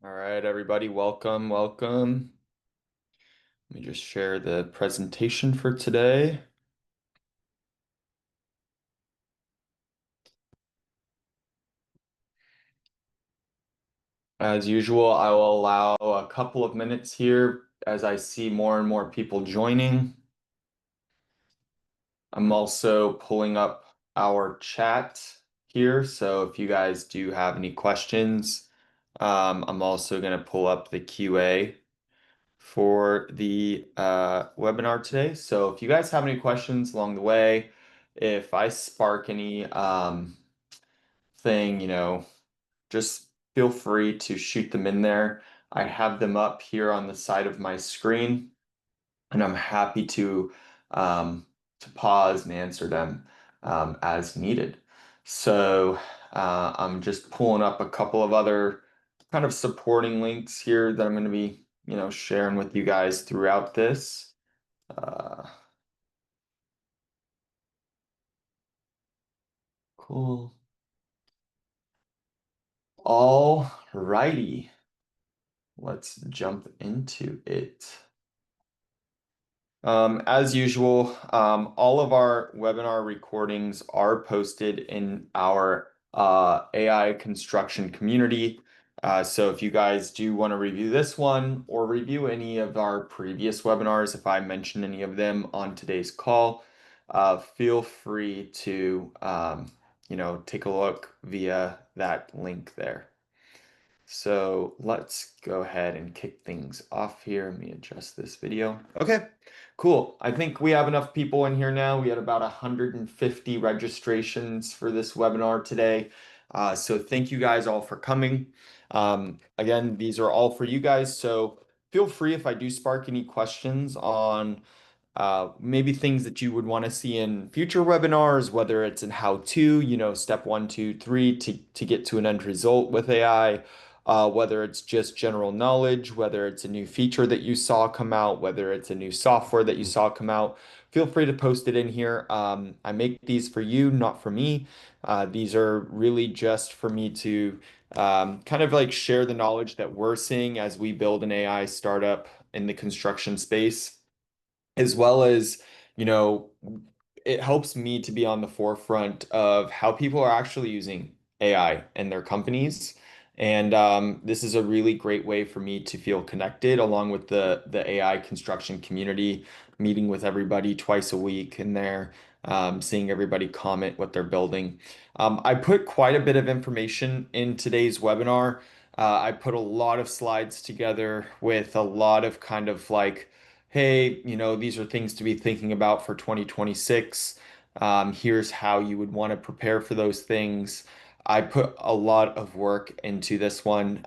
All right, everybody, welcome, welcome. Let me just share the presentation for today. As usual, I will allow a couple of minutes here as I see more and more people joining. I'm also pulling up our chat here, so if you guys do have any questions, I'm also going to pull up the QA for the webinar today. So if you guys have any questions along the way, if I spark any thing, just feel free to shoot them in there. I have them up here on the side of my screen, and I'm happy to pause and answer them as needed. So I'm just pulling up a couple of other kind of supporting links here that I'm going to be, sharing with you guys throughout this. Uh, cool. All righty. Let's jump into it. As usual, all of our webinar recordings are posted in our AI construction community. So if you guys do want to review this one or review any of our previous webinars, if I mention any of them on today's call, feel free to take a look via that link there. So let's go ahead and kick things off here. Let me adjust this video. Okay, cool. I think we have enough people in here now. We had about 150 registrations for this webinar today. So thank you guys all for coming. Again, these are all for you guys. So feel free if I do spark any questions on maybe things that you would want to see in future webinars, whether it's in how to, step one, two, three to get to an end result with AI, whether it's just general knowledge, whether it's a new feature that you saw come out, whether it's a new software that you saw come out, feel free to post it in here. I make these for you, not for me. These are really just for me to kind of like share the knowledge that we're seeing as we build an AI startup in the construction space as well as, you know, it helps me to be on the forefront of how people are actually using AI in their companies. And this is a really great way for me to feel connected along with the AI construction community, meeting with everybody twice a week in there, seeing everybody comment what they're building. I put quite a bit of information in today's webinar. I put a lot of slides together with a lot of kind of like, hey, these are things to be thinking about for 2026. Here's how you would want to prepare for those things. I put a lot of work into this one.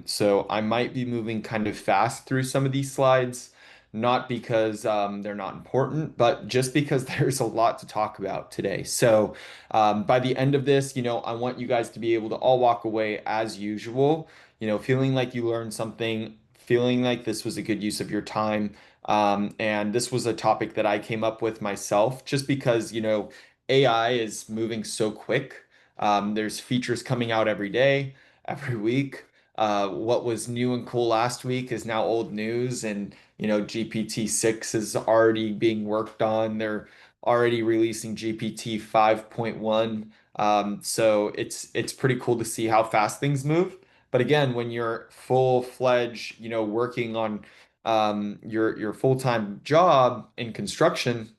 So I might be moving kind of fast through some of these slides, not because they're not important, but just because there's a lot to talk about today. So by the end of this, I want you guys to be able to all walk away as usual, feeling like you learned something, feeling like this was a good use of your time. And this was a topic that I came up with myself just because, AI is moving so quick. There's features coming out every day, every week. What was new and cool last week is now old news, and GPT-6 is already being worked on. They're already releasing GPT 5.1. So it's pretty cool to see how fast things move. But again, when you're full-fledged, working on your full-time job in construction,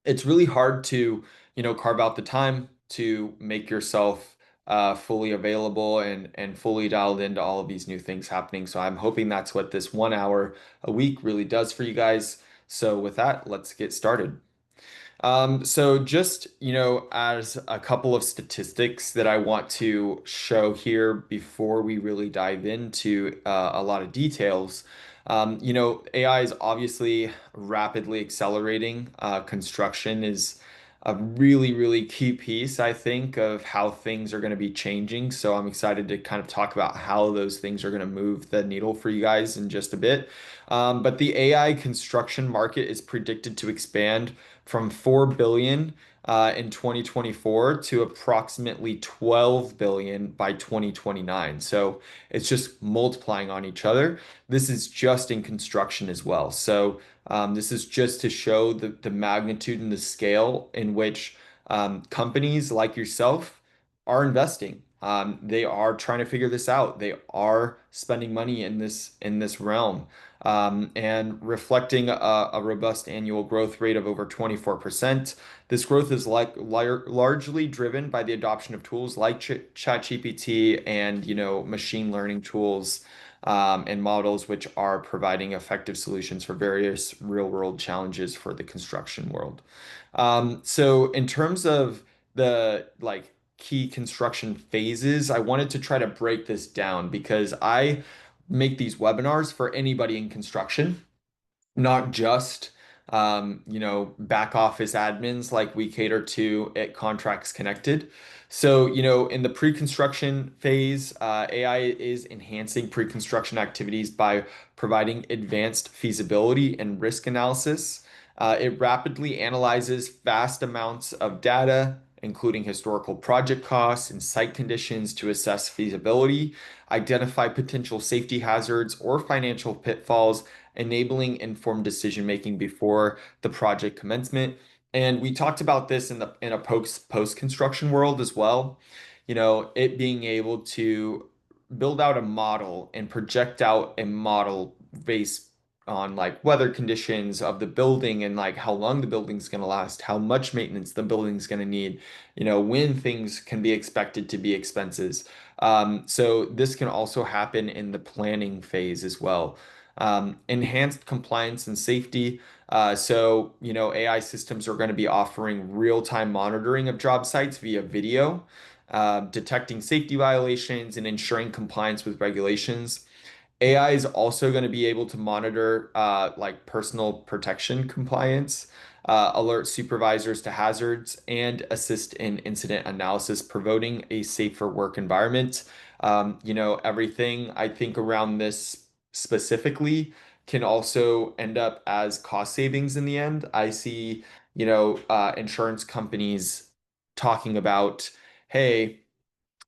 it's really hard to, carve out the time to make yourself fully available and fully dialed into all of these new things happening. So I'm hoping that's what this 1 hour a week really does for you guys. So with that, let's get started. So just, as a couple of statistics that I want to show here before we really dive into a lot of details. AI is obviously rapidly accelerating. Construction is a really, really key piece, I think, of how things are going to be changing. So I'm excited to kind of talk about how those things are going to move the needle for you guys in just a bit. But the AI construction market is predicted to expand from 4 billion in 2024 to approximately 12 billion by 2029. So it's just multiplying on each other. This is just in construction as well. So this is just to show the magnitude and the scale in which companies like yourself are investing. They are trying to figure this out. They are spending money in this realm, and reflecting a robust annual growth rate of over 24%. This growth is largely driven by the adoption of tools like ChatGPT and machine learning tools and models, which are providing effective solutions for various real-world challenges for the construction world. So in terms of the key construction phases, I wanted to try to break this down because I make these webinars for anybody in construction, not just back office admins like we cater to at Contracts Connected. So, in the pre-construction phase, AI is enhancing pre-construction activities by providing advanced feasibility and risk analysis. It rapidly analyzes vast amounts of data, including historical project costs and site conditions, to assess feasibility, identify potential safety hazards or financial pitfalls, enabling informed decision making before the project commencement. And we talked about this in a post construction world as well. It being able to build out a model and project out a model based on weather conditions of the building and how long the building's going to last, how much maintenance the building's going to need, when things can be expected to be expenses. So this can also happen in the planning phase as well. Enhanced compliance and safety. AI systems are going to be offering real-time monitoring of job sites via video, detecting safety violations and ensuring compliance with regulations. AI is also going to be able to monitor personal protection compliance, alert supervisors to hazards, and assist in incident analysis, promoting a safer work environment. Everything I think around this specifically can also end up as cost savings in the end. I see, insurance companies talking about, hey,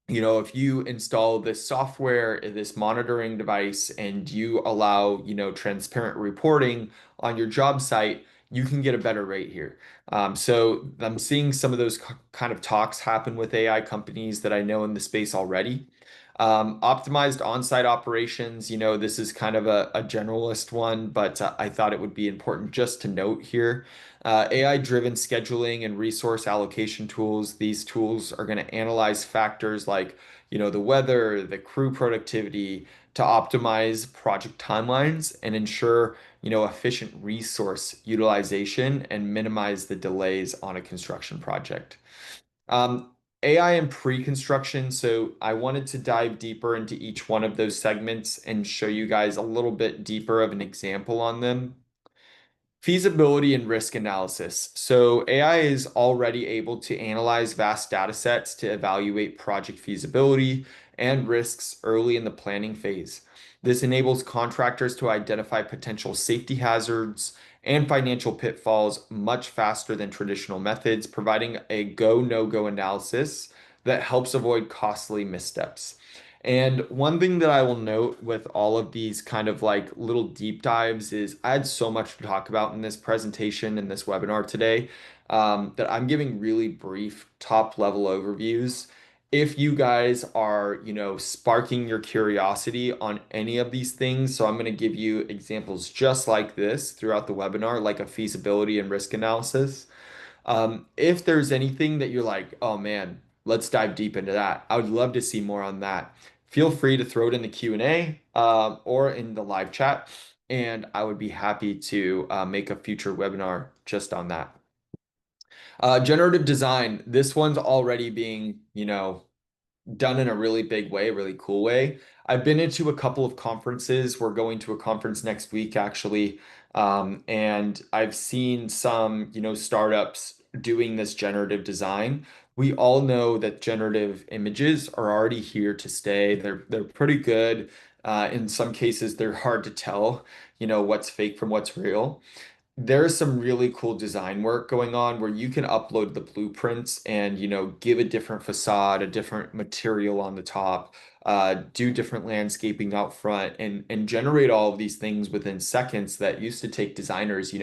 if you install this software, this monitoring device, and you allow, transparent reporting on your job site, you can get a better rate here. So I'm seeing some of those kind of talks happen with AI companies that I know in the space already. Optimized on-site operations, this is kind of a generalist one, but I thought it would be important just to note here. AI-driven scheduling and resource allocation tools. These tools are going to analyze factors like, the weather, the crew productivity to optimize project timelines and ensure, efficient resource utilization and minimize the delays on a construction project. Um, AI and pre-construction. So I wanted to dive deeper into each one of those segments and show you guys a little bit deeper of an example on them. Feasibility and risk analysis. So AI is already able to analyze vast data sets to evaluate project feasibility and risks early in the planning phase. This enables contractors to identify potential safety hazards and financial pitfalls much faster than traditional methods, providing a go, no-go analysis that helps avoid costly missteps. And one thing that I will note with all of these kind of little deep dives is I had so much to talk about in this presentation in this webinar today, that I'm giving really brief top level overviews. If you guys are, sparking your curiosity on any of these things, so I'm going to give you examples just like this throughout the webinar, like a feasibility and risk analysis. If there's anything that you're like, oh man, let's dive deep into that, I would love to see more on that. Feel free to throw it in the Q&A, or in the live chat, and I would be happy to make a future webinar just on that. Generative design. This one's already being, done in a really big way, really cool way. I've been into a couple of conferences. We're going to a conference next week, actually. And I've seen some, startups doing this generative design. We all know that generative images are already here to stay. They're pretty good. In some cases, they're hard to tell, what's fake from what's real. there's some really cool design work going on where you can upload the blueprints and, give a different facade, a different material on the top, do different landscaping out front, and generate all of these things within seconds that used to take designers,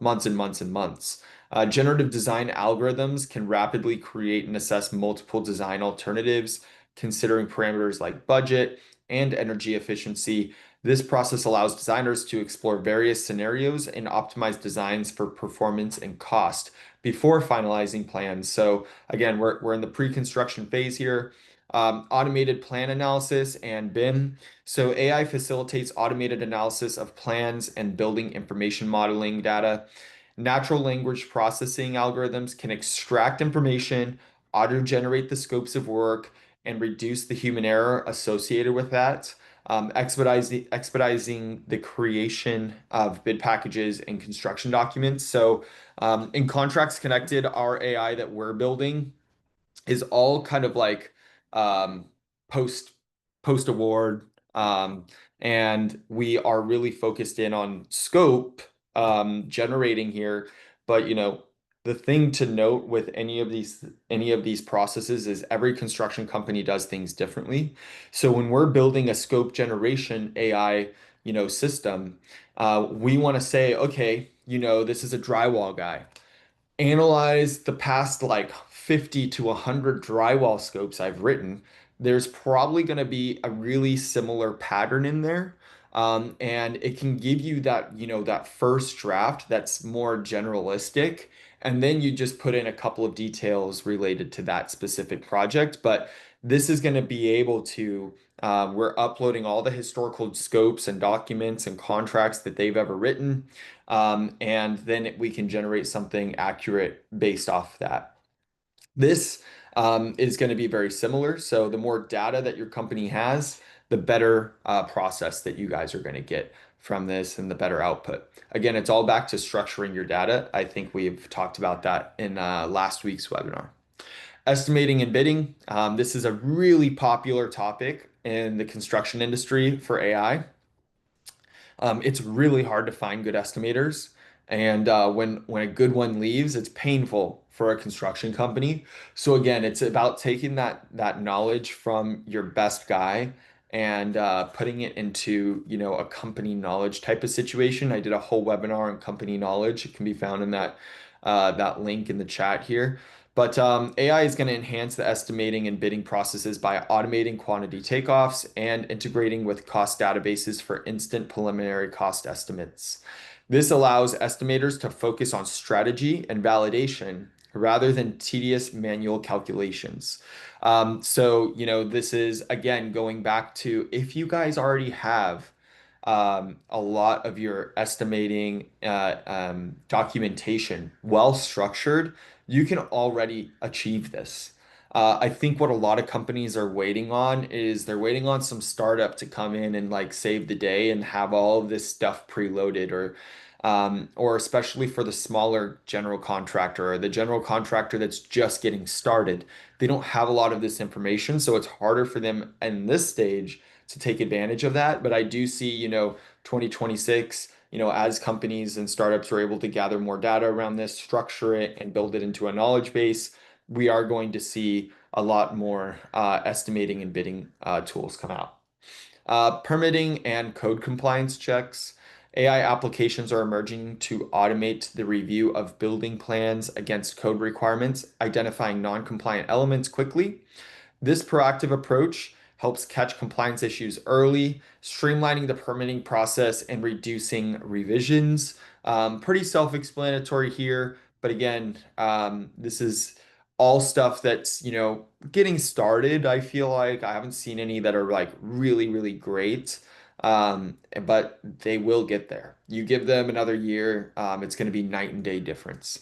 months and months and months. Generative design algorithms can rapidly create and assess multiple design alternatives, considering parameters like budget and energy efficiency. This process allows designers to explore various scenarios and optimize designs for performance and cost before finalizing plans. So again, we're in the pre-construction phase here. Automated plan analysis and BIM. So AI facilitates automated analysis of plans and building information modeling data. Natural language processing algorithms can extract information, auto-generate the scopes of work, and reduce the human error associated with that, expediting the creation of bid packages and construction documents. So, in Contracts Connected, our AI that we're building is all kind of like um, post post award, and we are really focused in on scope generating here. But the thing to note with any of these processes is every construction company does things differently. So when we're building a scope generation AI, system, we want to say, okay, this is a drywall guy, analyze the past like 50 to 100 drywall scopes I've written, there's probably going to be a really similar pattern in there. And it can give you that, that first draft that's more generalistic. And then you just put in a couple of details related to that specific project. But this is going to be able to, we're uploading all the historical scopes and documents and contracts that they've ever written. And then we can generate something accurate based off that. This is going to be very similar. So the more data that your company has, the better process that you guys are going to get from this and the better output. Again, it's all back to structuring your data. I think we've talked about that in last week's webinar. Estimating and bidding. This is a really popular topic in the construction industry for AI. It's really hard to find good estimators, and when a good one leaves, it's painful for a construction company. So again, it's about taking that knowledge from your best guy and putting it into a company knowledge type of situation. I did a whole webinar on company knowledge. It can be found in that link in the chat here. But AI is going to enhance the estimating and bidding processes by automating quantity takeoffs and integrating with cost databases for instant preliminary cost estimates. This allows estimators to focus on strategy and validation rather than tedious manual calculations. So, this is again going back to if you guys already have a lot of your estimating documentation well structured, you can already achieve this. I think what a lot of companies are waiting on is they're waiting on some startup to come in and like save the day and have all of this stuff preloaded, or especially for the smaller general contractor or the general contractor that's just getting started. They don't have a lot of this information, so it's harder for them in this stage to take advantage of that. But I do see, 2026, as companies and startups are able to gather more data around this, structure it, and build it into a knowledge base, we are going to see a lot more estimating and bidding tools come out. Permitting and code compliance checks. AI applications are emerging to automate the review of building plans against code requirements, identifying non-compliant elements quickly. This proactive approach helps catch compliance issues early, streamlining the permitting process and reducing revisions. Pretty self-explanatory here, but again, this is all stuff that's, getting started. I feel like I haven't seen any that are like really, really great, but they will get there. You give them another year, it's going to be night and day difference.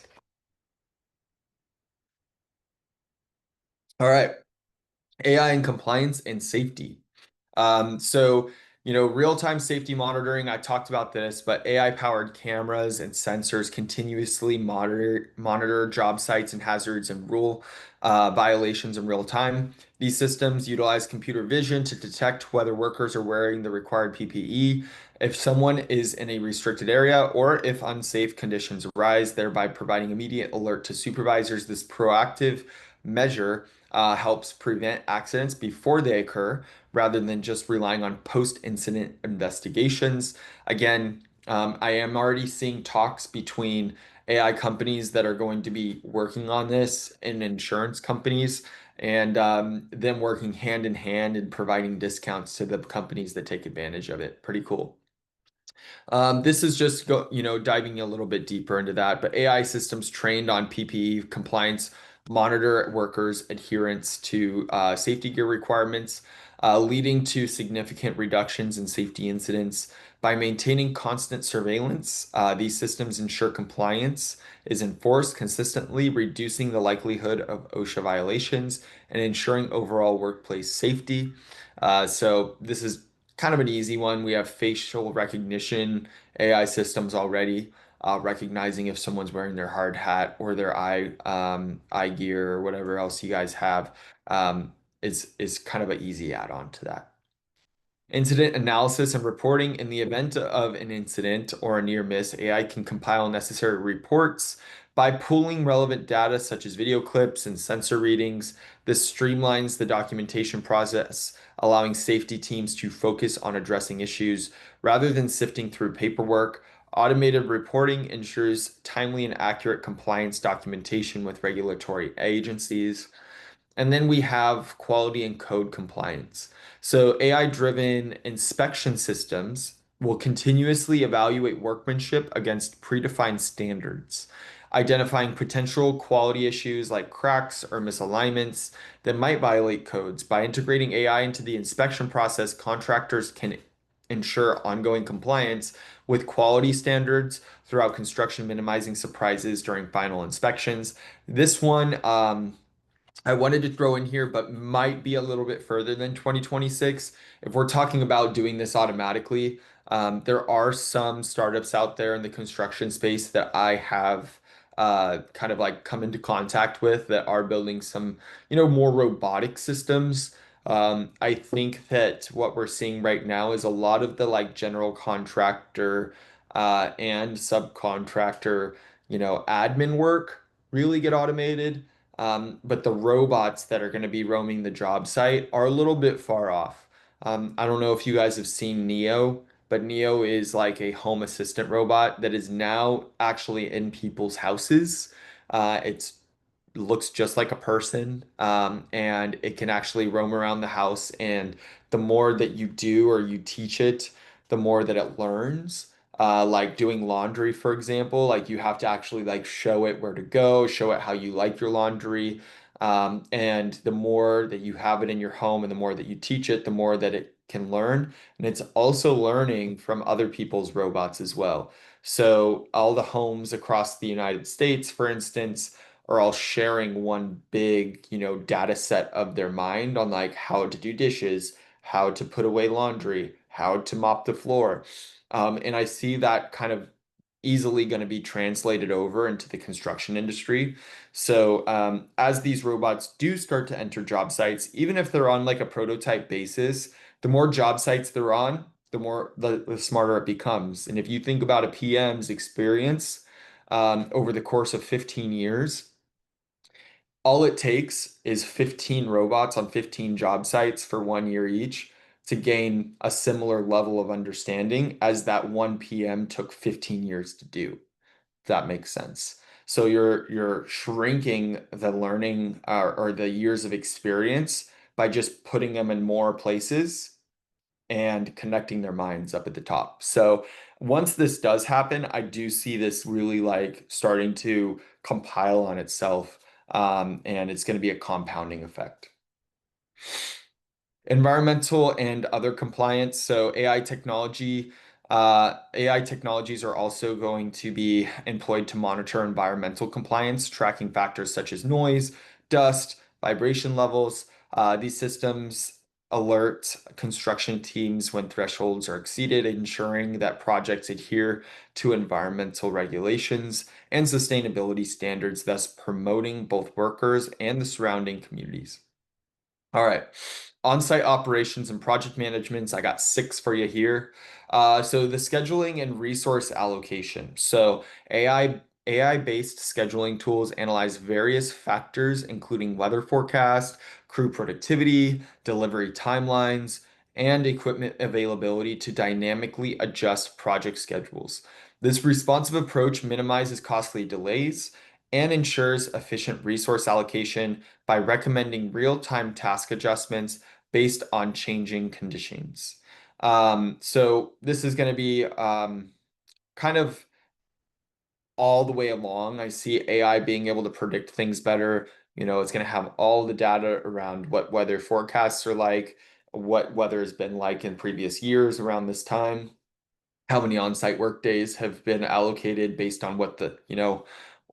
All right. AI and compliance and safety. So, real-time safety monitoring, I talked about this, but AI-powered cameras and sensors continuously monitor job sites and hazards and rule violations in real time. These systems utilize computer vision to detect whether workers are wearing the required PPE if someone is in a restricted area or if unsafe conditions arise, thereby providing immediate alert to supervisors. This proactive measure helps prevent accidents before they occur rather than just relying on post-incident investigations. Again, I am already seeing talks between AI companies that are going to be working on this and insurance companies and them working hand in hand and providing discounts to the companies that take advantage of it. Pretty cool. This is just diving a little bit deeper into that, but AI systems trained on PPE compliance monitor workers' adherence to safety gear requirements, leading to significant reductions in safety incidents. By maintaining constant surveillance, these systems ensure compliance is enforced consistently, reducing the likelihood of OSHA violations and ensuring overall workplace safety. So this is kind of an easy one. We have facial recognition AI systems already, recognizing if someone's wearing their hard hat or their eye gear or whatever else you guys have, is kind of an easy add-on to that. Incident analysis and reporting. In the event of an incident or a near miss, AI can compile necessary reports by pooling relevant data such as video clips and sensor readings. This streamlines the documentation process, allowing safety teams to focus on addressing issues rather than sifting through paperwork. Automated reporting ensures timely and accurate compliance documentation with regulatory agencies. And then we have quality and code compliance. So AI-driven inspection systems will continuously evaluate workmanship against predefined standards, identifying potential quality issues like cracks or misalignments that might violate codes. By integrating AI into the inspection process, contractors can ensure ongoing compliance with quality standards throughout construction, minimizing surprises during final inspections. This one, I wanted to throw in here, but might be a little bit further than 2026. If we're talking about doing this automatically, there are some startups out there in the construction space that I have kind of like come into contact with that are building some, more robotic systems. I think that what we're seeing right now is a lot of the like general contractor and subcontractor, admin work really get automated. But the robots that are going to be roaming the job site are a little bit far off. I don't know if you guys have seen Neo, but Neo is like a home assistant robot that is now actually in people's houses. It's looks just like a person, and it can actually roam around the house. And the more that you do or you teach it, the more that it learns. Like doing laundry, for example, like you have to actually like show it where to go, show it how you like your laundry. And the more that you have it in your home and the more that you teach it, the more that it can learn. And it's also learning from other people's robots as well. So all the homes across the United States, for instance, are all sharing one big, data set of their mind on like how to do dishes, how to put away laundry, how to mop the floor. And I see that kind of easily going to be translated over into the construction industry. So as these robots do start to enter job sites, even if they're on like a prototype basis, the more job sites they're on, the smarter it becomes. And if you think about a PM's experience over the course of 15 years, all it takes is 15 robots on 15 job sites for 1 year each to gain a similar level of understanding as that one PM took 15 years to do. If that makes sense. So you're shrinking the learning or the years of experience by just putting them in more places and connecting their minds up at the top. So once this does happen, I do see this really like starting to compile on itself, and it's going to be a compounding effect. Environmental and other compliance. So AI technologies are also going to be employed to monitor environmental compliance, tracking factors such as noise, dust, vibration levels. These systems alert construction teams when thresholds are exceeded, ensuring that projects adhere to environmental regulations and sustainability standards, thus promoting both workers and the surrounding communities. All right. On-site operations and project managements, I got six for you here. So the scheduling and resource allocation. So AI-based scheduling tools analyze various factors, including weather forecast, crew productivity, delivery timelines, and equipment availability to dynamically adjust project schedules. This responsive approach minimizes costly delays and ensures efficient resource allocation by recommending real-time task adjustments based on changing conditions. So this is going to be kind of all the way along. I see AI being able to predict things better. It's going to have all the data around what weather forecasts are like, what weather has been like in previous years around this time, how many on-site work days have been allocated based on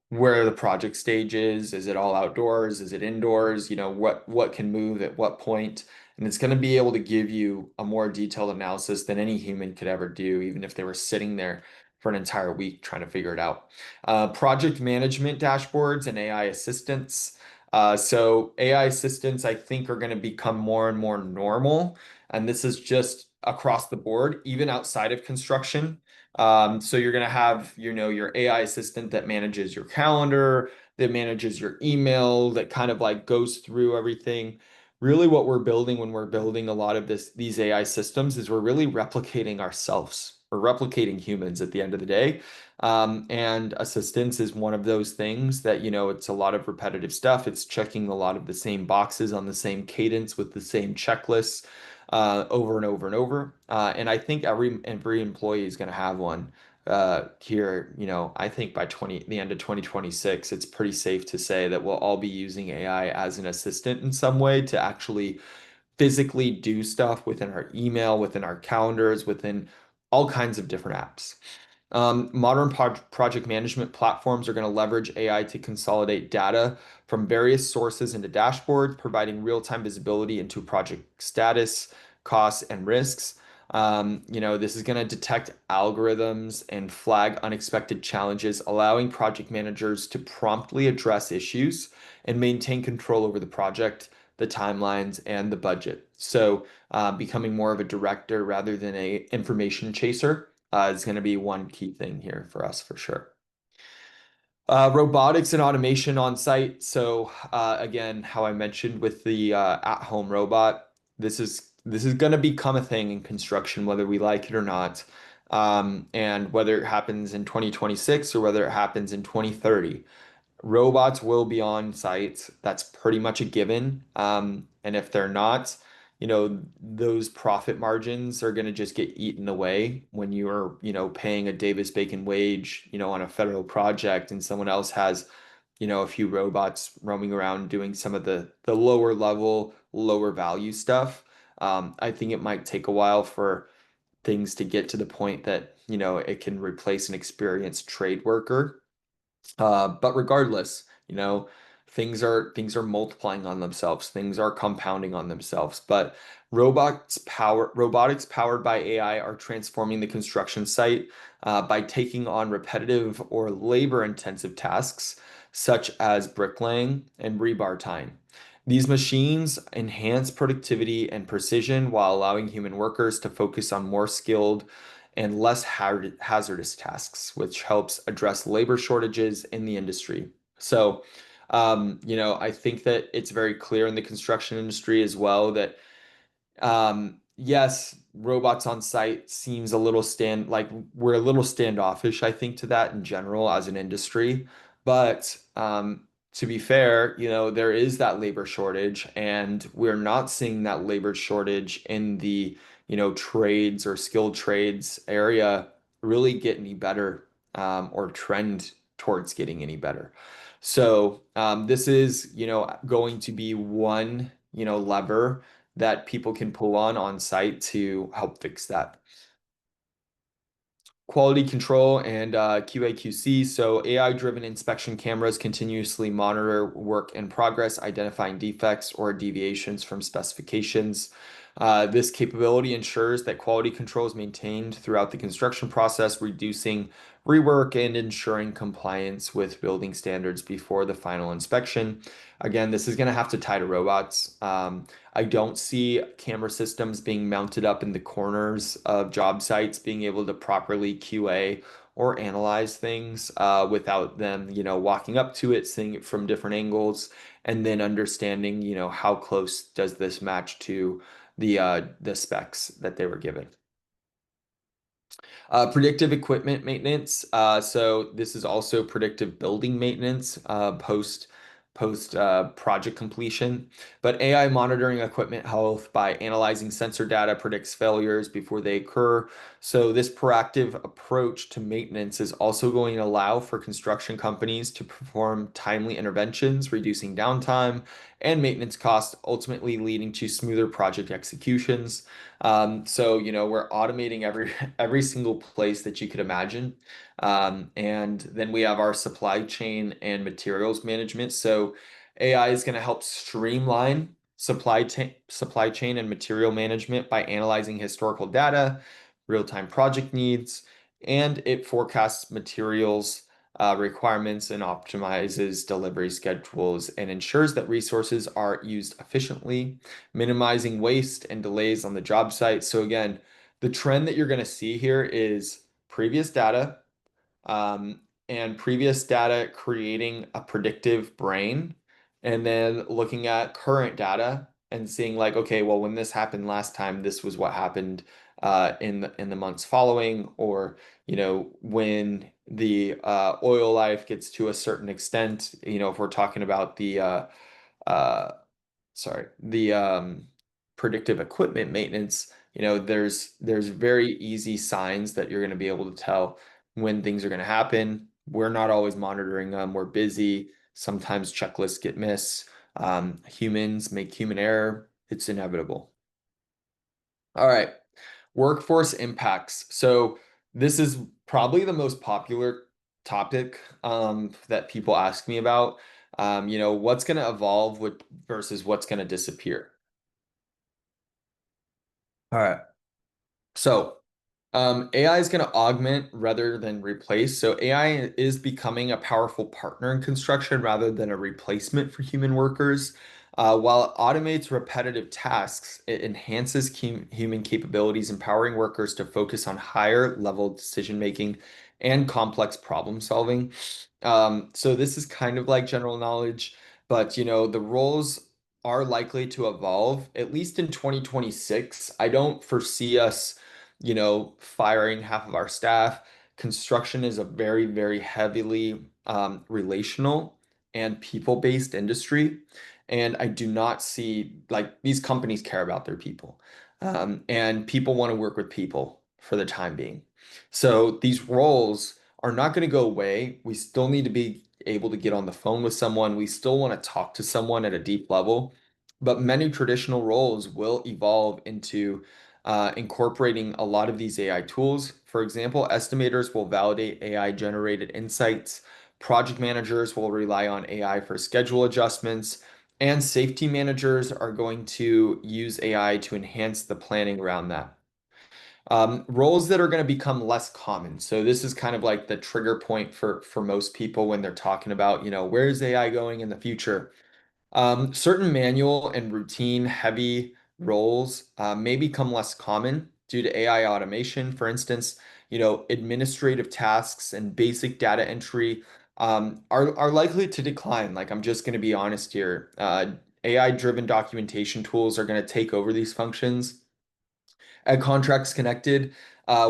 where the project stage is. Is it all outdoors? Is it indoors? What can move at what point? And it's going to be able to give you a more detailed analysis than any human could ever do, even if they were sitting there for an entire week trying to figure it out. Project management dashboards and AI assistants. So AI assistants, I think, are going to become more and more normal. And this is just across the board, even outside of construction. So you're going to have, your AI assistant that manages your calendar, that manages your email, that kind of like goes through everything. Really, what we're building when we're building a lot of these AI systems is we're really replicating ourselves. We're replicating humans at the end of the day. And assistance is one of those things that, it's a lot of repetitive stuff. It's checking a lot of the same boxes on the same cadence with the same checklists over and over and over. And I think every employee is going to have one here. I think by the end of 2026, it's pretty safe to say that we'll all be using AI as an assistant in some way to actually physically do stuff within our email, within our calendars, within all kinds of different apps. Modern project management platforms are going to leverage AI to consolidate data from various sources into dashboards, providing real-time visibility into project status, costs, and risks. This is going to detect algorithms and flag unexpected challenges, allowing project managers to promptly address issues and maintain control over the project, the timelines, and the budget. So, becoming more of a director rather than a information chaser is going to be one key thing here for us for sure. Robotics and automation on site. So again, how I mentioned with the at-home robot, this is going to become a thing in construction, whether we like it or not. And whether it happens in 2026 or whether it happens in 2030. Robots will be on site. That's pretty much a given. And if they're not, those profit margins are going to just get eaten away when you're, paying a Davis-Bacon wage, on a federal project and someone else has, a few robots roaming around doing some of the lower level, lower value stuff. I think it might take a while for things to get to the point that, it can replace an experienced trade worker. But regardless, things are multiplying on themselves. Things are compounding on themselves. But robotics powered by AI are transforming the construction site by taking on repetitive or labor-intensive tasks, such as bricklaying and rebar tying. These machines enhance productivity and precision while allowing human workers to focus on more skilled and less hazardous tasks, which helps address labor shortages in the industry. So, I think that it's very clear in the construction industry as well that yes, robots on site seems a little like we're a little standoffish, I think, to that in general as an industry. But to be fair, there is that labor shortage, and we're not seeing that labor shortage in the, trades or skilled trades area really get any better or trend towards getting any better. So this is, going to be one, lever that people can pull on site to help fix that. Quality control and QA/QC. So AI-driven inspection cameras continuously monitor work in progress, identifying defects or deviations from specifications. This capability ensures that quality control is maintained throughout the construction process, reducing rework and ensuring compliance with building standards before the final inspection. Again, this is going to have to tie to robots. I don't see camera systems being mounted up in the corners of job sites being able to properly QA or analyze things without them, walking up to it, seeing it from different angles, and then understanding, how close does this match to the specs that they were given. Predictive equipment maintenance. So this is also predictive building maintenance post project completion. But AI monitoring equipment health by analyzing sensor data predicts failures before they occur. So this proactive approach to maintenance is also going to allow for construction companies to perform timely interventions, reducing downtime and maintenance costs, ultimately leading to smoother project executions. So we're automating every single place that you could imagine. And then we have our supply chain and materials management. So AI is going to help streamline supply chain and material management by analyzing historical data, real-time project needs, and it forecasts materials requirements and optimizes delivery schedules and ensures that resources are used efficiently, minimizing waste and delays on the job site. So again, the trend that you're going to see here is previous data, um, and previous data creating a predictive brain, and then looking at current data and seeing like, okay, well, when this happened last time, this was what happened in the months following, or when the oil life gets to a certain extent, if we're talking about uh, the predictive equipment maintenance, there's very easy signs that you're going to be able to tell when things are going to happen. We're not always monitoring them. We're busy. Sometimes checklists get missed. Humans make human error. It's inevitable. All right. Workforce impacts. So this is probably the most popular topic that people ask me about. What's going to evolve versus what's going to disappear. All right. So, AI is going to augment rather than replace. So, AI is becoming a powerful partner in construction rather than a replacement for human workers. While it automates repetitive tasks, it enhances human capabilities, empowering workers to focus on higher level decision making and complex problem solving. So, this is kind of like general knowledge, but the roles are likely to evolve, at least in 2026. I don't foresee us firing half of our staff. Construction is a very, very heavily relational and people-based industry. And I do not see like these companies care about their people. And people want to work with people for the time being. So these roles are not going to go away. We still need to be able to get on the phone with someone. We still want to talk to someone at a deep level. But many traditional roles will evolve into incorporating a lot of these AI tools. For example, estimators will validate AI generated insights. Project managers will rely on AI for schedule adjustments. And safety managers are going to use AI to enhance the planning around that. Roles that are going to become less common. So this is kind of like the trigger point for most people when they're talking about, where's AI going in the future? Certain manual and routine heavy roles may become less common due to AI automation. For instance, administrative tasks and basic data entry are likely to decline. Like I'm just going to be honest here. AI-driven documentation tools are going to take over these functions. At Contracts Connected,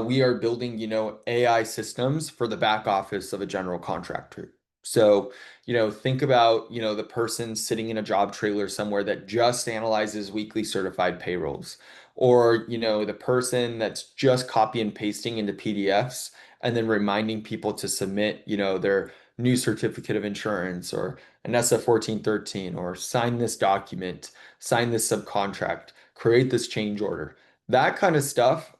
we are building, AI systems for the back office of a general contractor. So, think about, the person sitting in a job trailer somewhere that just analyzes weekly certified payrolls, or, the person that's just copy and pasting into PDFs and then reminding people to submit, their new certificate of insurance or an SF 1413 or sign this document, sign this subcontract, create this change order. That kind of stuff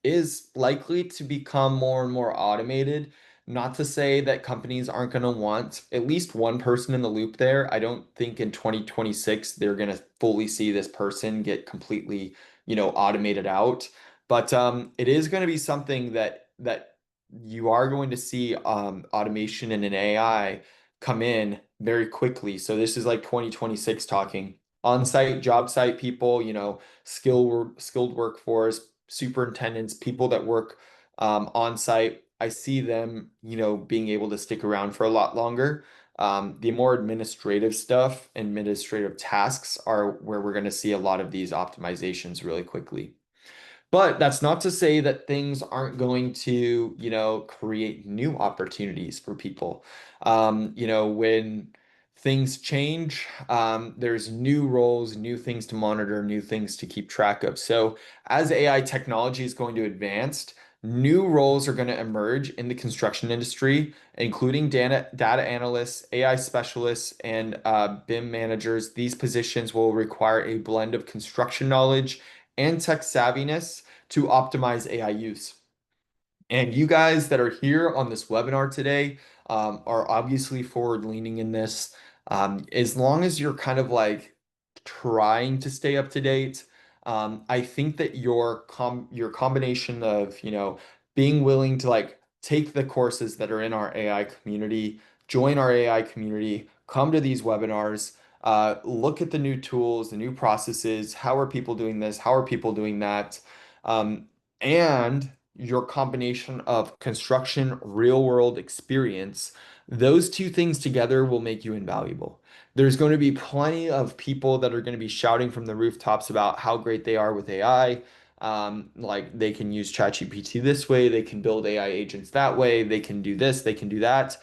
is likely to become more and more automated. Not to say that companies aren't going to want at least one person in the loop there. I don't think in 2026 they're going to fully see this person get completely, automated out. But it is going to be something that you are going to see automation and an AI come in very quickly. So this is like 2026 talking. On-site, job site people, skilled workforce, superintendents, people that work on site. I see them, being able to stick around for a lot longer. The more administrative stuff, administrative tasks are where we're going to see a lot of these optimizations really quickly. But that's not to say that things aren't going to, create new opportunities for people. When things change, there's new roles, new things to monitor, new things to keep track of. So as AI technology is going to advance, new roles are going to emerge in the construction industry, including data analysts, AI specialists, and BIM managers. These positions will require a blend of construction knowledge and tech savviness to optimize AI use. And you guys that are here on this webinar today are obviously forward leaning in this. As long as you're kind of like trying to stay up to date, I think that your combination of, being willing to like take the courses that are in our AI community, join our AI community, come to these webinars, look at the new tools, the new processes, how are people doing this, how are people doing that, and your combination of construction, real world experience, those two things together will make you invaluable. There's going to be plenty of people that are going to be shouting from the rooftops about how great they are with AI. Like they can use ChatGPT this way, they can build AI agents that way, they can do this, they can do that.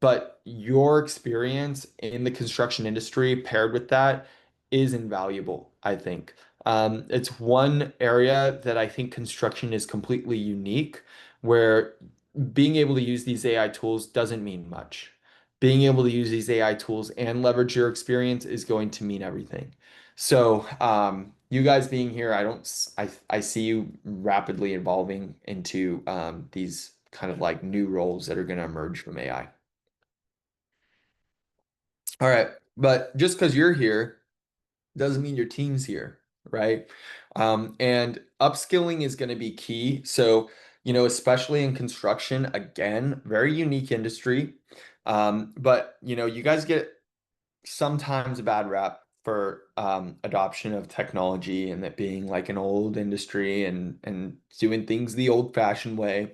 But your experience in the construction industry paired with that is invaluable, I think. It's one area that I think construction is completely unique, where being able to use these AI tools doesn't mean much. Being able to use these AI tools and leverage your experience is going to mean everything. So, you guys being here, I see you rapidly evolving into these kind of like new roles that are going to emerge from AI. All right, but just because you're here doesn't mean your team's here, right? And upskilling is going to be key. So, especially in construction, again, very unique industry. But, you guys get sometimes a bad rap for adoption of technology and it being like an old industry and doing things the old-fashioned way.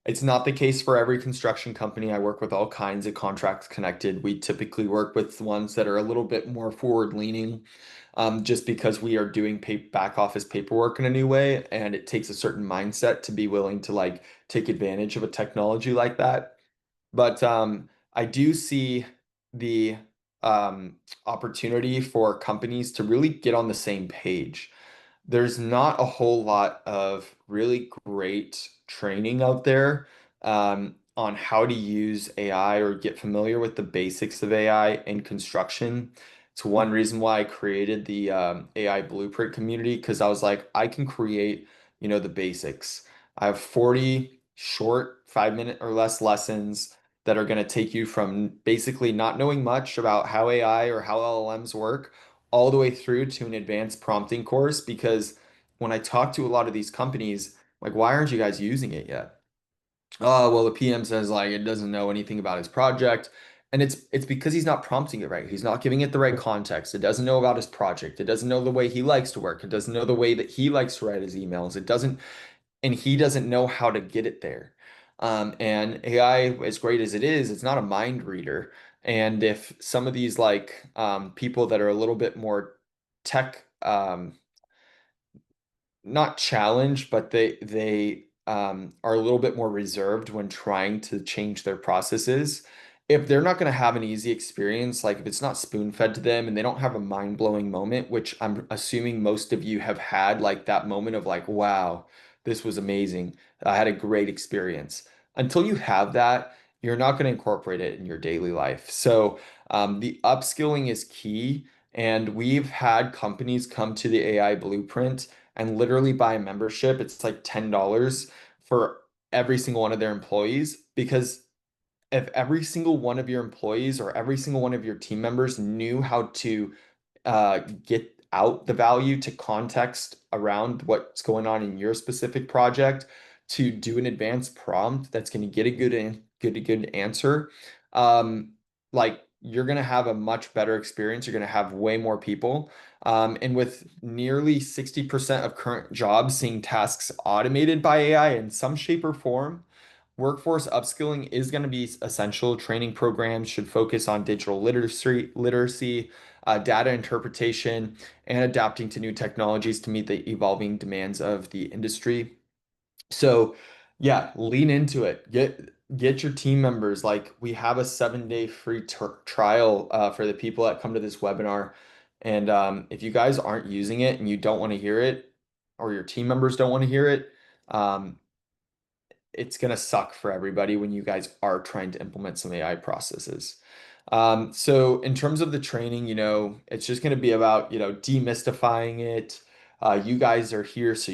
It's not the case for every construction company. I work with all kinds of contracts connected. We typically work with ones that are a little bit more forward-leaning, just because we are doing back office paperwork in a new way, and it takes a certain mindset to be willing to like take advantage of a technology like that. But I do see the opportunity for companies to really get on the same page. There's not a whole lot of really great training out there on how to use AI or get familiar with the basics of AI in construction. It's one reason why I created the AI Blueprint community, because I was like, I can create, the basics. I have 40 short 5-minute or less lessons that are going to take you from basically not knowing much about how AI or how LLMs work all the way through to an advanced prompting course. Because when I talk to a lot of these companies, like, why aren't you guys using it yet? Oh, well, the PM says like it doesn't know anything about his project. And it's because he's not prompting it right. He's not giving it the right context. It doesn't know about his project. It doesn't know the way he likes to work. It doesn't know the way that he likes to write his emails. It doesn't, and he doesn't know how to get it there. And AI, as great as it is, it's not a mind reader. And if some of these like people that are a little bit more tech not challenged, but they are a little bit more reserved when trying to change their processes. If they're not going to have an easy experience, like if it's not spoon-fed to them and they don't have a mind-blowing moment, which I'm assuming most of you have had, like that moment of like, wow, this was amazing. I had a great experience. Until you have that, you're not going to incorporate it in your daily life. So the upskilling is key. And we've had companies come to the AI Blueprint and literally buy a membership. It's like $10 for every single one of their employees because if every single one of your employees or every single one of your team members knew how to get out the value to context around what's going on in your specific project, to do an advanced prompt that's going to get a good answer, like you're going to have a much better experience. You're going to have way more people. And with nearly 60% of current jobs seeing tasks automated by AI in some shape or form, workforce upskilling is going to be essential. Training programs should focus on digital literacy, data interpretation, and adapting to new technologies to meet the evolving demands of the industry. So, yeah, lean into it. Get your team members. Like we have a 7-day free trial for the people that come to this webinar. And if you guys aren't using it and you don't want to hear it, or your team members don't want to hear it, um, it's going to suck for everybody when you guys are trying to implement some AI processes. So in terms of the training, it's just going to be about, demystifying it. You guys are here, so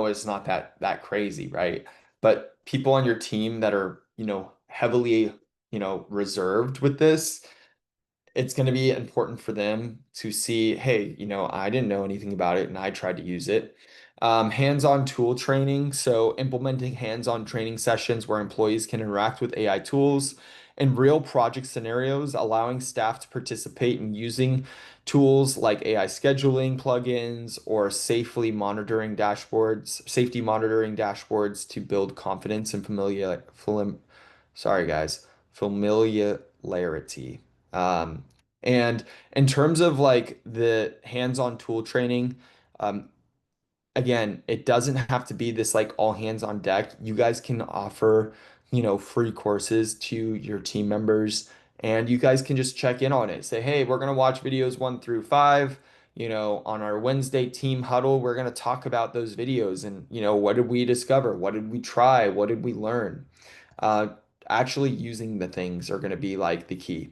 it's not that crazy, right? But people on your team that are, heavily, reserved with this, it's going to be important for them to see, hey, I didn't know anything about it and I tried to use it. Hands-on tool training. So implementing hands-on training sessions where employees can interact with AI tools in real project scenarios, allowing staff to participate in using tools like AI scheduling plugins or safety monitoring dashboards to build confidence and sorry guys, familiarity. Um, and in terms of like the hands-on tool training, um, again, it doesn't have to be this like all hands on deck. You guys can offer, free courses to your team members, and you guys can just check in on it. Say, hey, we're gonna watch videos 1 through 5. On our Wednesday team huddle, we're gonna talk about those videos and, what did we discover? What did we try? What did we learn? Uh, Actually using the things are gonna be like the key.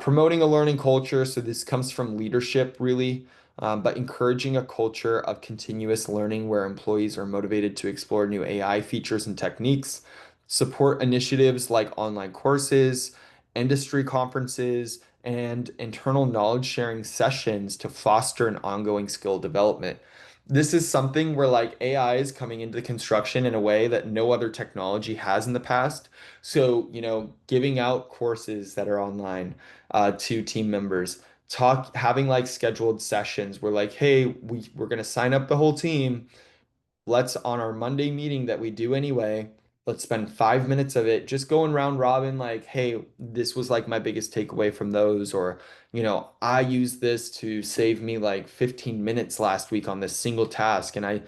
Promoting a learning culture. So this comes from leadership, really, but encouraging a culture of continuous learning where employees are motivated to explore new AI features and techniques. Support initiatives like online courses, industry conferences, and internal knowledge sharing sessions to foster an ongoing skill development. This is something where like AI is coming into construction in a way that no other technology has in the past. So, giving out courses that are online to team members, having like scheduled sessions where like, hey, we're gonna sign up the whole team. Let's on our Monday meeting that we do anyway, let's spend 5 minutes of it just going round robin, like, hey, this was like my biggest takeaway from those, or, I used this to save me like 15 minutes last week on this single task, and I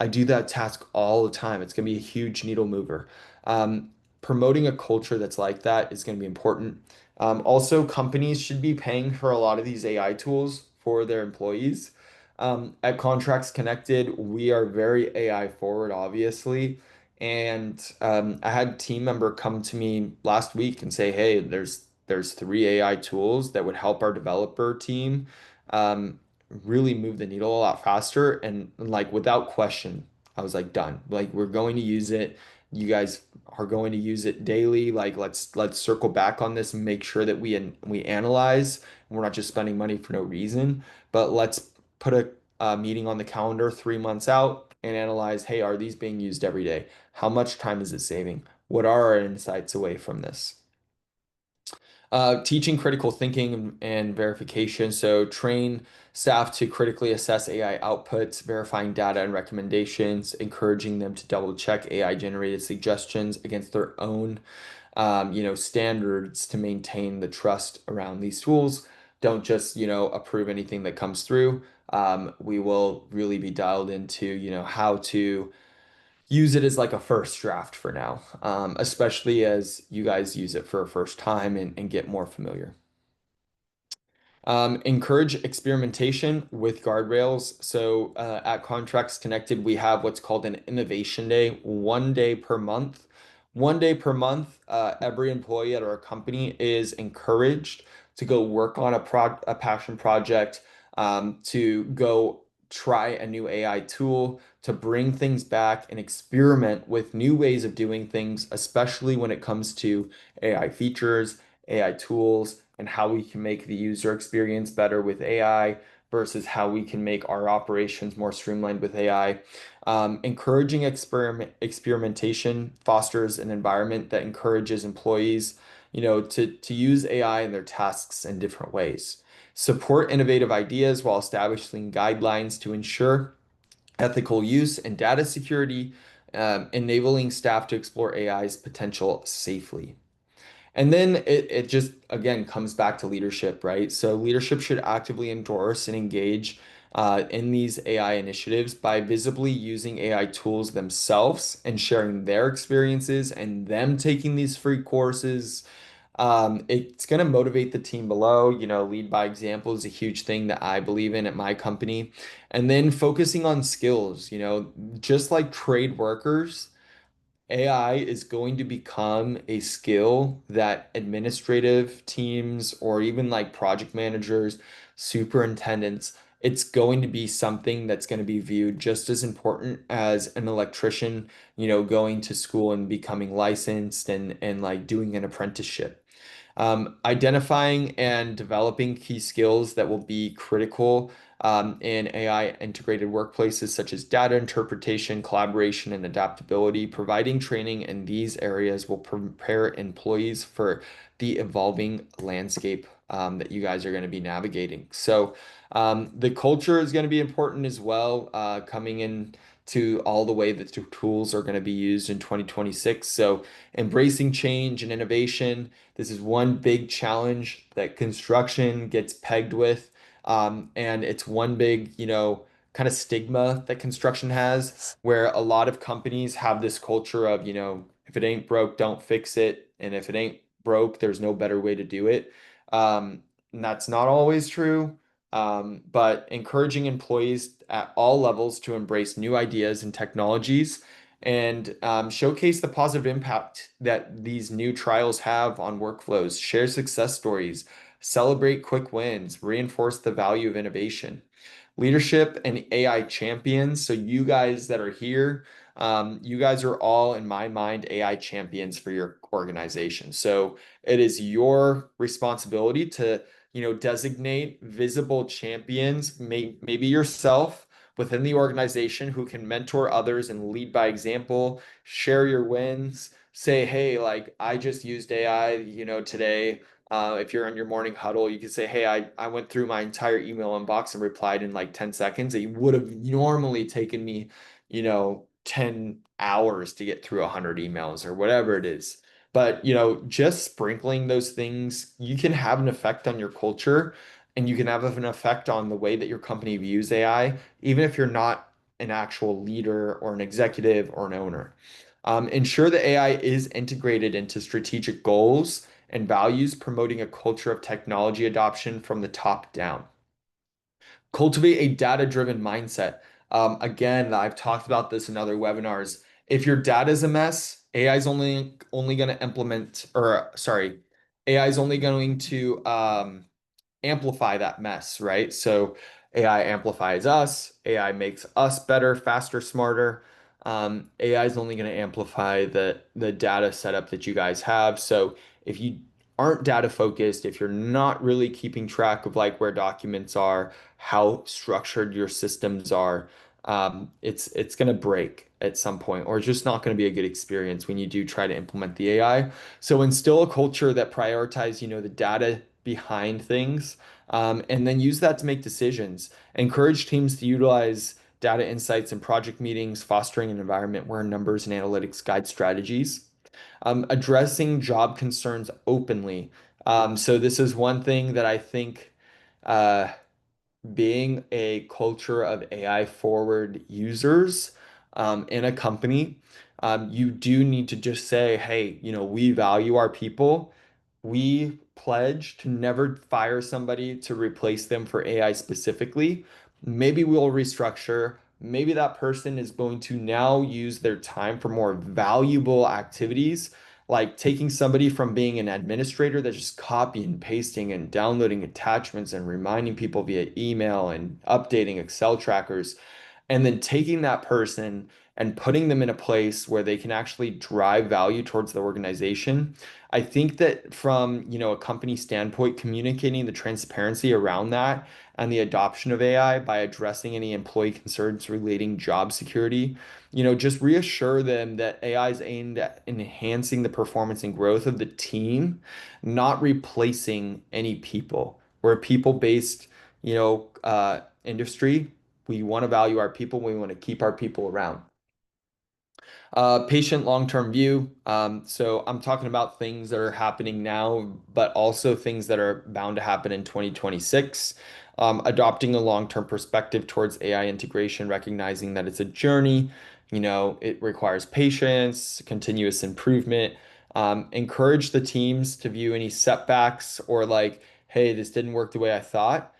do that task all the time. It's gonna be a huge needle mover. Um, Promoting a culture that's like that is gonna be important. Also, companies should be paying for a lot of these AI tools for their employees. At Contracts Connected, we are very AI forward, obviously. And I had a team member come to me last week and say, "Hey, there's 3 AI tools that would help our developer team um, really move the needle a lot faster." And like without question, I was like, "Done. Like we're going to use it. You guys are going to use it daily. Like let's circle back on this and make sure that we analyze. And we're not just spending money for no reason, but let's put a meeting on the calendar 3 months out and analyze, hey, are these being used every day? How much time is it saving? What are our insights away from this? Teaching critical thinking and verification. So train staff to critically assess AI outputs, verifying data and recommendations, encouraging them to double check AI generated suggestions against their own standards to maintain the trust around these tools. Don't just, approve anything that comes through. We will really be dialed into, how to use it as like a first draft for now, especially as you guys use it for a first time and get more familiar. Encourage experimentation with guardrails. So at Contracts Connected, we have what's called an innovation day, 1 day per month. 1 day per month, every employee at our company is encouraged to go work on a passion project, to go try a new AI tool, to bring things back and experiment with new ways of doing things, especially when it comes to AI features, AI tools, and how we can make the user experience better with AI versus how we can make our operations more streamlined with AI. Encouraging experimentation fosters an environment that encourages employees, to use AI in their tasks in different ways. Support innovative ideas while establishing guidelines to ensure ethical use and data security, enabling staff to explore AI's potential safely. And then it just, again, comes back to leadership, right? So leadership should actively endorse and engage in these AI initiatives by visibly using AI tools themselves and sharing their experiences and them taking these free courses. It's going to motivate the team below. Lead by example is a huge thing that I believe in at my company. And then focusing on skills, just like trade workers. AI is going to become a skill that administrative teams or even like project managers, superintendents, it's going to be something that's going to be viewed just as important as an electrician, going to school and becoming licensed and like doing an apprenticeship. Identifying and developing key skills that will be critical in AI integrated workplaces such as data interpretation, collaboration, and adaptability. Providing training in these areas will prepare employees for the evolving landscape that you guys are going to be navigating. So, the culture is going to be important as well, coming in to all the way that the tools are going to be used in 2026. So, embracing change and innovation. This is one big challenge that construction gets pegged with. And it's one big, kind of stigma that construction has, where a lot of companies have this culture of, if it ain't broke, don't fix it. And if it ain't broke, there's no better way to do it. And that's not always true. But encouraging employees at all levels to embrace new ideas and technologies and showcase the positive impact that these new trials have on workflows, share success stories, celebrate quick wins, reinforce the value of innovation. Leadership and AI champions. So, you guys that are here, you guys are all, in my mind, AI champions for your organization. So, it is your responsibility to, designate visible champions, maybe yourself within the organization who can mentor others and lead by example, share your wins, say, hey, like I just used AI, today. If you're on your morning huddle, you can say, hey, I went through my entire email inbox and replied in like 10 seconds. It would have normally taken me, 10 hours to get through 100 emails or whatever it is. But, just sprinkling those things, you can have an effect on your culture and you can have an effect on the way that your company views AI, even if you're not an actual leader or an executive or an owner. Ensure that AI is integrated into strategic goals and values, promoting a culture of technology adoption from the top down. Cultivate a data-driven mindset. Again, I've talked about this in other webinars. If your data is a mess, AI is only going to implement, or sorry, AI is only going to amplify that mess, right? So AI amplifies us, AI makes us better, faster, smarter. AI is only going to amplify the data setup that you guys have. So if you aren't data focused, if you're not really keeping track of like where documents are, how structured your systems are, it's going to break at some point, or it's just not going to be a good experience when you do try to implement the AI. So instill a culture that prioritize, the data behind things, and then use that to make decisions. Encourage teams to utilize data insights in project meetings, fostering an environment where numbers and analytics guide strategies. Addressing job concerns openly. So this is one thing that I think uh, being a culture of AI forward users in a company, you do need to just say, hey, we value our people. We pledge to never fire somebody to replace them for AI specifically. Maybe we'll restructure. Maybe that person is going to now use their time for more valuable activities like taking somebody from being an administrator that's just copying and pasting and downloading attachments and reminding people via email and updating Excel trackers, and then taking that person and putting them in a place where they can actually drive value towards the organization. I think that from, a company standpoint, communicating the transparency around that and the adoption of AI by addressing any employee concerns relating job security, just reassure them that AI is aimed at enhancing the performance and growth of the team, not replacing any people. We're a people-based, industry. We want to value our people. We want to keep our people around. Patient long-term view. So I'm talking about things that are happening now, but also things that are bound to happen in 2026. Adopting a long-term perspective towards AI integration, recognizing that it's a journey. It requires patience, continuous improvement. Encourage the teams to view any setbacks or like, hey, this didn't work the way I thought,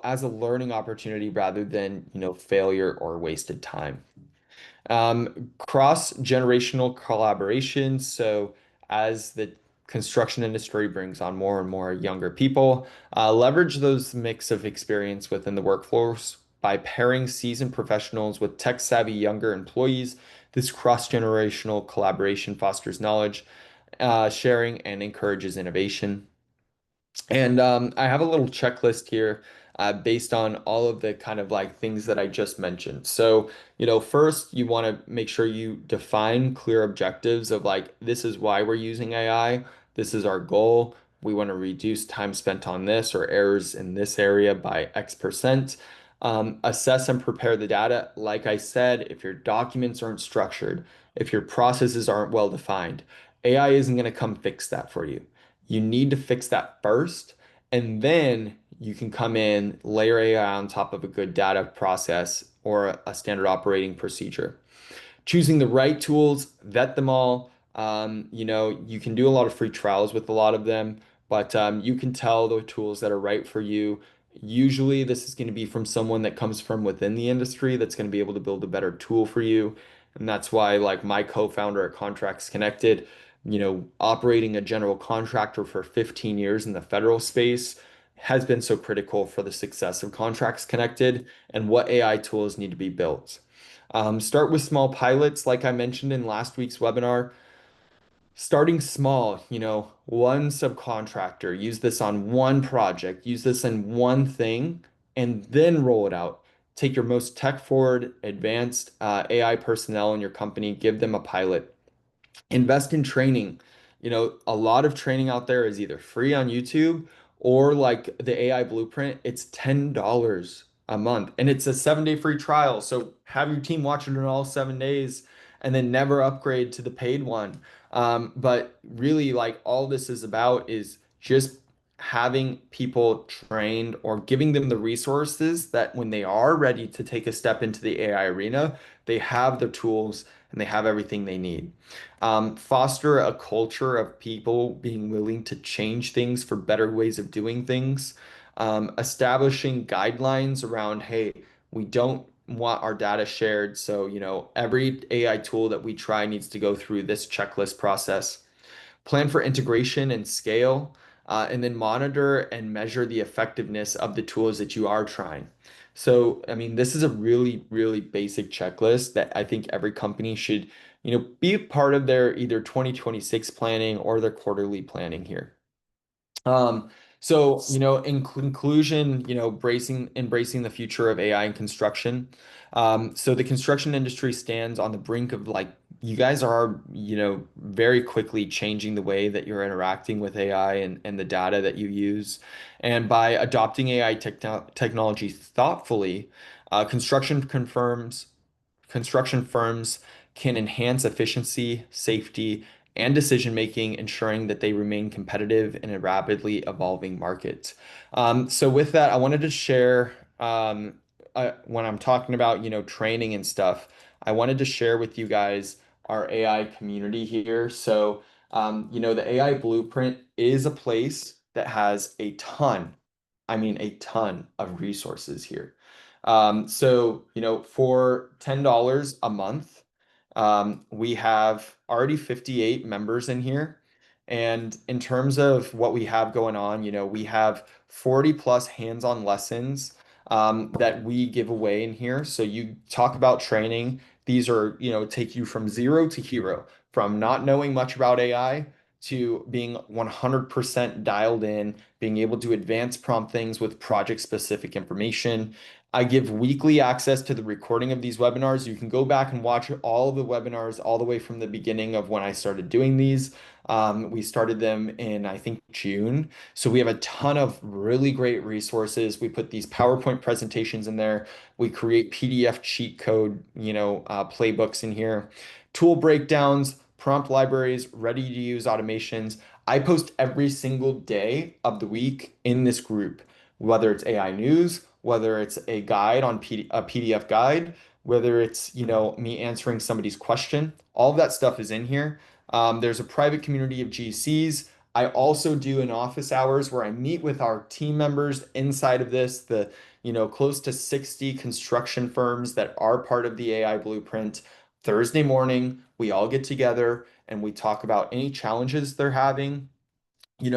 as a learning opportunity rather than, failure or wasted time. Cross-generational collaboration. So as the construction industry brings on more and more younger people, leverage those mix of experience within the workforce by pairing seasoned professionals with tech-savvy younger employees. This cross-generational collaboration fosters knowledge, sharing, and encourages innovation. And I have a little checklist here based on all of the kind of like things that I just mentioned. So, first you want to make sure you define clear objectives of like, this is why we're using AI. This is our goal. We want to reduce time spent on this or errors in this area by X%. Assess and prepare the data. Like I said, if your documents aren't structured, if your processes aren't well defined, AI isn't going to come fix that for you. You need to fix that first, and then you can come in, layer AI on top of a good data process or a standard operating procedure. Choosing the right tools, vet them all. You can do a lot of free trials with a lot of them, but you can tell the tools that are right for you. Usually, this is going to be from someone that comes from within the industry that's going to be able to build a better tool for you. And that's why, like my co-founder at Contracts Connected, operating a general contractor for 15 years in the federal space has been so critical for the success of Contracts Connected and what AI tools need to be built. Start with small pilots, like I mentioned in last week's webinar. Starting small, one subcontractor, use this on one project, use this in one thing, and then roll it out. Take your most tech forward, advanced AI personnel in your company, give them a pilot. Invest in training. A lot of training out there is either free on YouTube or like the AI blueprint, it's $10 a month and it's a 7-day free trial. So have your team watch it in all 7 days and then never upgrade to the paid one. But really, like all this is about is just having people trained or giving them the resources that when they are ready to take a step into the AI arena, they have the tools and they have everything they need. Foster a culture of people being willing to change things for better ways of doing things. Establishing guidelines around, hey, we don't want our data shared. So, every AI tool that we try needs to go through this checklist process. Plan for integration and scale, and then monitor and measure the effectiveness of the tools that you are trying. So, I mean, this is a really, really basic checklist that I think every company should, be a part of their either 2026 planning or their quarterly planning here. So, in conclusion, embracing the future of AI in construction. So the construction industry stands on the brink of like, you guys are, very quickly changing the way that you're interacting with AI and the data that you use. And by adopting AI technology thoughtfully, construction firms can enhance efficiency, safety, and decision making, ensuring that they remain competitive in a rapidly evolving market. So with that, I wanted to share when I'm talking about, training and stuff, I wanted to share with you guys our AI community here. So, the AI Blueprint is a place that has a ton, I mean, a ton of resources here. So, for $10 a month, We have already 58 members in here. And in terms of what we have going on, we have 40 plus hands-on lessons that we give away in here. So you talk about training. These are, take you from zero to hero, from not knowing much about AI to being 100% dialed in, being able to advance prompt things with project-specific information. I give weekly access to the recording of these webinars. You can go back and watch all of the webinars all the way from the beginning of when I started doing these. We started them in, I think, June. So we have a ton of really great resources. We put these PowerPoint presentations in there. We create PDF cheat code, playbooks in here, tool breakdowns, prompt libraries, ready to use automations. I post every single day of the week in this group, whether it's AI news, whether it's a guide on a PDF guide, whether it's, me answering somebody's question. All of that stuff is in here. There's a private community of GCs. I also do an office hours where I meet with our team members inside of this, close to 60 construction firms that are part of the AI blueprint. Thursday morning, we all get together and we talk about any challenges they're having.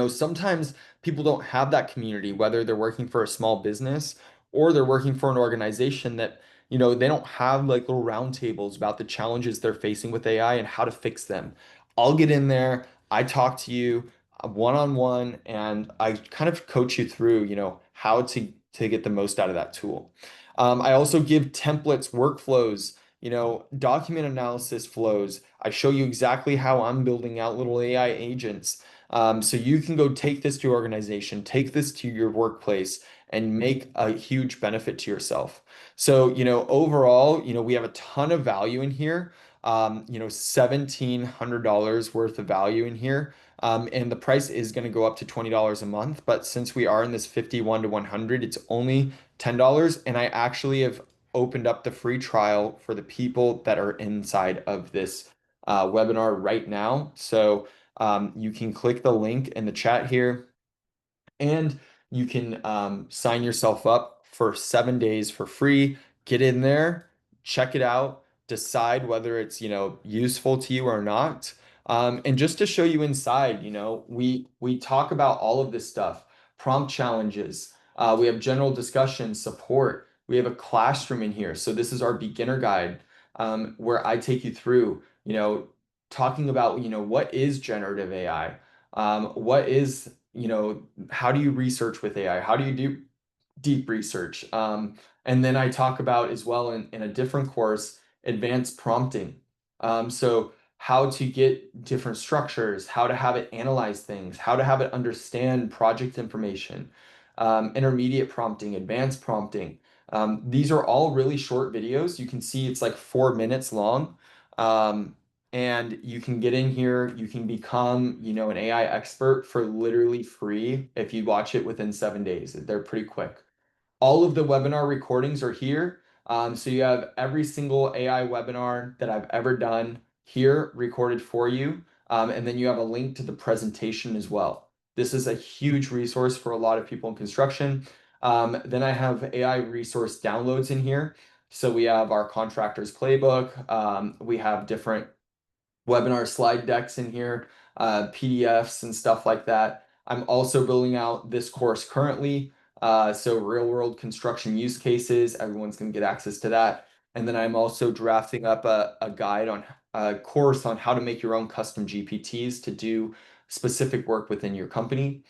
Sometimes people don't have that community, whether they're working for a small business or they're working for an organization that, they don't have like little roundtables about the challenges they're facing with AI and how to fix them. I'll get in there, I talk to you one-on-one, and I kind of coach you through, how to get the most out of that tool. I also give templates, workflows, document analysis flows. I show you exactly how I'm building out little AI agents. So you can go take this to your organization, take this to your workplace, and make a huge benefit to yourself. So, overall, we have a ton of value in here. $1,700 worth of value in here. And the price is going to go up to $20 a month. But since we are in this 51 to 100, it's only $10. And I actually have opened up the free trial for the people that are inside of this webinar right now. So you can click the link in the chat here and you can sign yourself up for 7 days for free. Get in there, check it out, decide whether it's, useful to you or not. And just to show you inside, we talk about all of this stuff, prompt challenges. We have general discussion, support. We have a classroom in here. So this is our beginner guide, where I take you through, talking about, what is generative AI? What is, how do you research with AI? How do you do deep research? And then I talk about as well in a different course, advanced prompting. So how to get different structures, how to have it analyze things, how to have it understand project information, intermediate prompting, advanced prompting. These are all really short videos. You can see it's like 4 minutes long. And you can get in here, you can become, an AI expert for literally free if you watch it within 7 days. They're pretty quick. All of the webinar recordings are here. So you have every single AI webinar that I've ever done here recorded for you. And then you have a link to the presentation as well. This is a huge resource for a lot of people in construction. Then I have AI resource downloads in here. So we have our contractors playbook. We have different webinar slide decks in here, PDFs and stuff like that. I'm also building out this course currently. So real world construction use cases, everyone's going to get access to that. And then I'm also drafting up a guide on a course on how to make your own custom GPTs to do specific work within your company.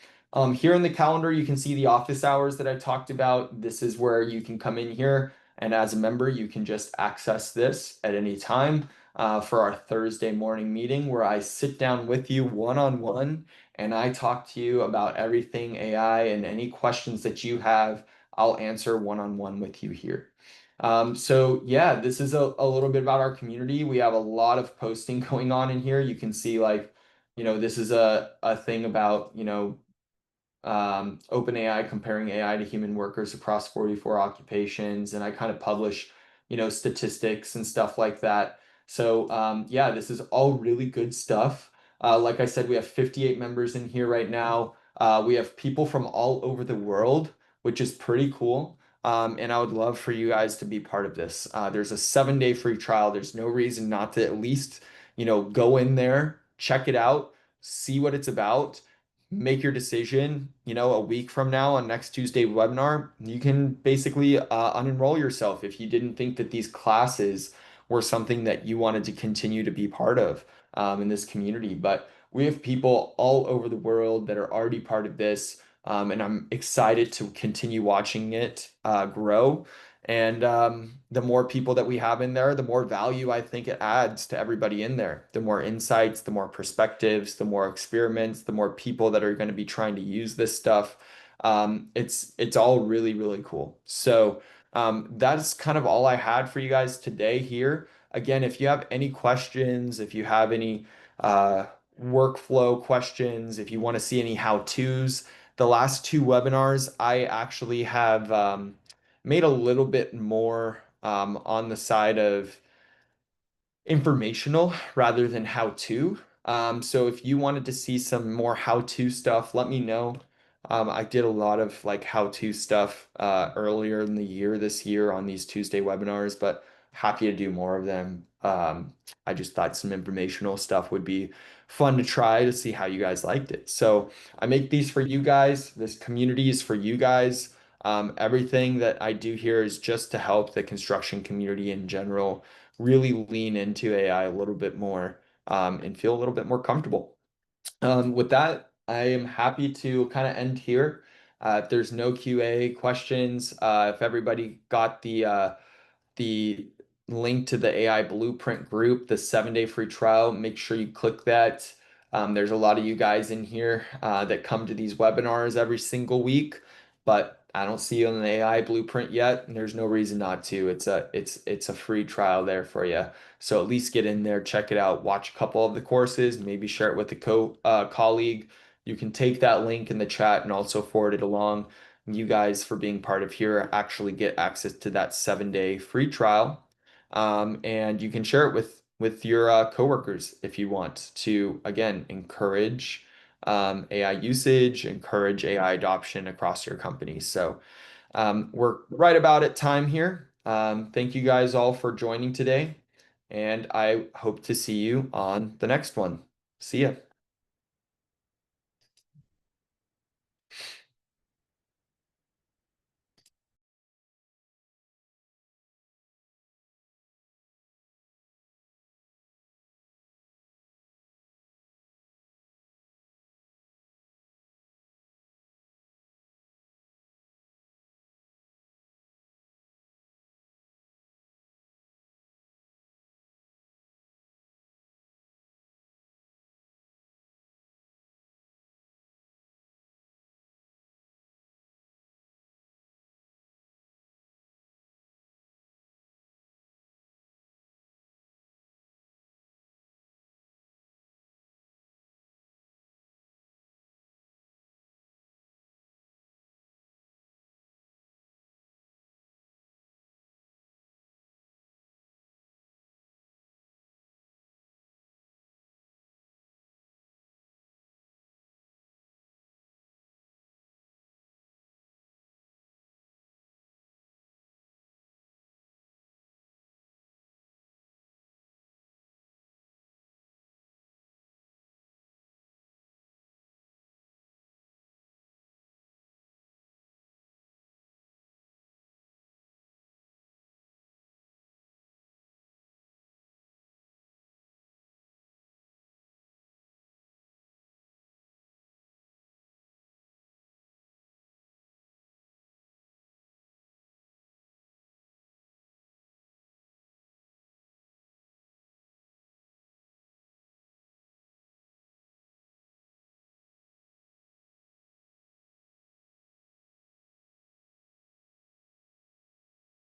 Here in the calendar, you can see the office hours that I talked about. This is where you can come in here, and as a member, you can just access this at any time for our Thursday morning meeting where I sit down with you one-on-one and I talk to you about everything AI, and any questions that you have, I'll answer one-on-one with you here. So yeah, this is a little bit about our community. We have a lot of posting going on in here. You can see like, this is a thing about, OpenAI comparing AI to human workers across 44 occupations. And I kind of publish, statistics and stuff like that. So yeah, this is all really good stuff. Like I said, we have 58 members in here right now. We have people from all over the world, which is pretty cool. And I would love for you guys to be part of this. There's a 7-day free trial. There's no reason not to at least, go in there, check it out, see what it's about, make your decision. A week from now on next Tuesday webinar, you can basically unenroll yourself if you didn't think that these classes were something that you wanted to continue to be part of in this community. But we have people all over the world that are already part of this, and I'm excited to continue watching it grow. And the more people that we have in there, the more value I think it adds to everybody in there. The more insights, the more perspectives, the more experiments, the more people that are going to be trying to use this stuff. It's all really, really cool. So that's kind of all I had for you guys today here. Again, if you have any questions, if you have any uh, workflow questions, if you want to see any how-tos, the last two webinars, I actually have made a little bit more on the side of informational rather than how to. So if you wanted to see some more how to stuff, let me know. I did a lot of like how to stuff earlier in the year this year on these Tuesday webinars, but happy to do more of them. I just thought some informational stuff would be fun to try to see how you guys liked it. So I make these for you guys. This community is for you guys. Everything that I do here is just to help the construction community in general really lean into AI a little bit more and feel a little bit more comfortable. With that, I am happy to kind of end here. If there's no QA questions, if everybody got the link to the AI Blueprint group, the 7-day free trial. Make sure you click that. There's a lot of you guys in here that come to these webinars every single week, but I don't see you on the AI Blueprint yet, and there's no reason not to. It's a free trial there for you. So at least get in there, check it out, watch a couple of the courses, maybe share it with a colleague. You can take that link in the chat and also forward it along. You guys, for being part of here, actually get access to that 7-day free trial. And you can share it with your coworkers if you want to, again, encourage AI usage, encourage AI adoption across your company. So we're right about at time here. Thank you guys all for joining today, and I hope to see you on the next one. See ya.